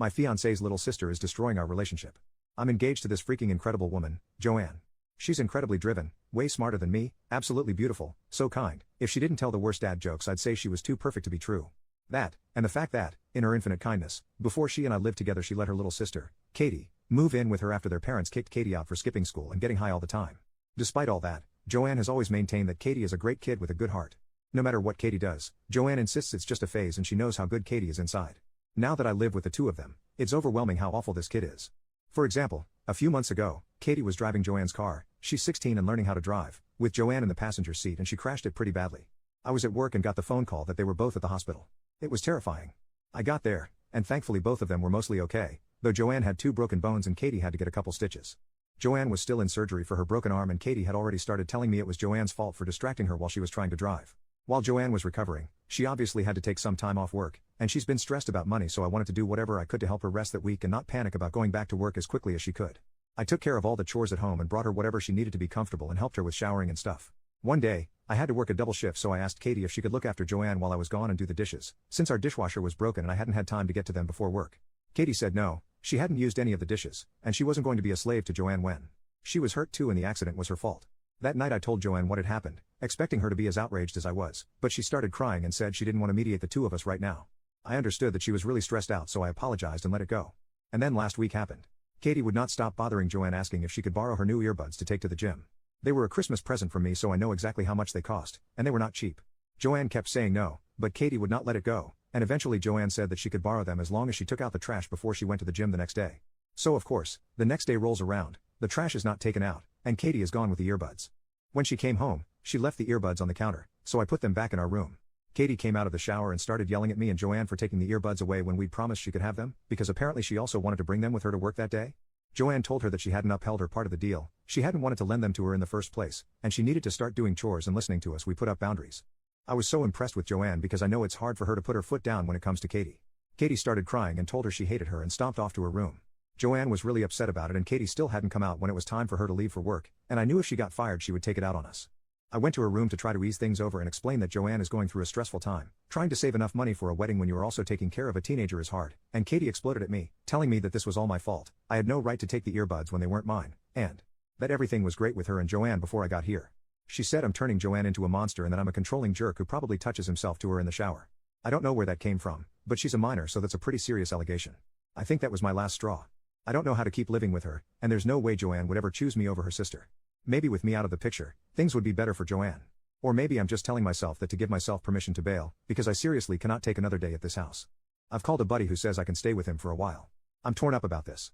My fiance's little sister is destroying our relationship. I'm engaged to this freaking incredible woman, Joanne. She's incredibly driven, way smarter than me, absolutely beautiful, so kind. If she didn't tell the worst dad jokes, I'd say she was too perfect to be true. That, and the fact that, in her infinite kindness, before she and I lived together she let her little sister, Katie, move in with her after their parents kicked Katie out for skipping school and getting high all the time. Despite all that, Joanne has always maintained that Katie is a great kid with a good heart. No matter what Katie does, Joanne insists it's just a phase and she knows how good Katie is inside. Now that I live with the two of them, it's overwhelming how awful this kid is. For example, a few months ago, Katie was driving Joanne's car, she's 16 and learning how to drive, with Joanne in the passenger seat and she crashed it pretty badly. I was at work and got the phone call that they were both at the hospital. It was terrifying. I got there, and thankfully both of them were mostly okay, though Joanne had 2 broken bones and Katie had to get a couple stitches. Joanne was still in surgery for her broken arm and Katie had already started telling me it was Joanne's fault for distracting her while she was trying to drive. While Joanne was recovering, she obviously had to take some time off work, and she's been stressed about money, so I wanted to do whatever I could to help her rest that week and not panic about going back to work as quickly as she could. I took care of all the chores at home and brought her whatever she needed to be comfortable and helped her with showering and stuff. One day, I had to work a double shift, so I asked Katie if she could look after Joanne while I was gone and do the dishes, since our dishwasher was broken and I hadn't had time to get to them before work. Katie said no, she hadn't used any of the dishes, and she wasn't going to be a slave to Joanne when she was hurt too and the accident was her fault. That night I told Joanne what had happened, expecting her to be as outraged as I was, but she started crying and said she didn't want to mediate the two of us right now. I understood that she was really stressed out, so I apologized and let it go. And then last week happened. Katie would not stop bothering Joanne, asking if she could borrow her new earbuds to take to the gym. They were a Christmas present from me, so I know exactly how much they cost, and they were not cheap. Joanne kept saying no, but Katie would not let it go, and eventually Joanne said that she could borrow them as long as she took out the trash before she went to the gym the next day. So of course, the next day rolls around, the trash is not taken out, and Katie is gone with the earbuds. When she came home, she left the earbuds on the counter, so I put them back in our room. Katie came out of the shower and started yelling at me and Joanne for taking the earbuds away when we'd promised she could have them, because apparently she also wanted to bring them with her to work that day. Joanne told her that she hadn't upheld her part of the deal, she hadn't wanted to lend them to her in the first place, and she needed to start doing chores and listening to us. We put up boundaries. I was so impressed with Joanne because I know it's hard for her to put her foot down when it comes to Katie. Katie started crying and told her she hated her and stomped off to her room. Joanne was really upset about it and Katie still hadn't come out when it was time for her to leave for work, and I knew if she got fired she would take it out on us. I went to her room to try to ease things over and explain that Joanne is going through a stressful time. Trying to save enough money for a wedding when you are also taking care of a teenager is hard, and Katie exploded at me, telling me that this was all my fault, I had no right to take the earbuds when they weren't mine, and that everything was great with her and Joanne before I got here. She said I'm turning Joanne into a monster and that I'm a controlling jerk who probably touches himself to her in the shower. I don't know where that came from, but she's a minor, so that's a pretty serious allegation. I think that was my last straw. I don't know how to keep living with her, and there's no way Joanne would ever choose me over her sister. Maybe with me out of the picture, things would be better for Joanne. Or maybe I'm just telling myself that to give myself permission to bail, because I seriously cannot take another day at this house. I've called a buddy who says I can stay with him for a while. I'm torn up about this.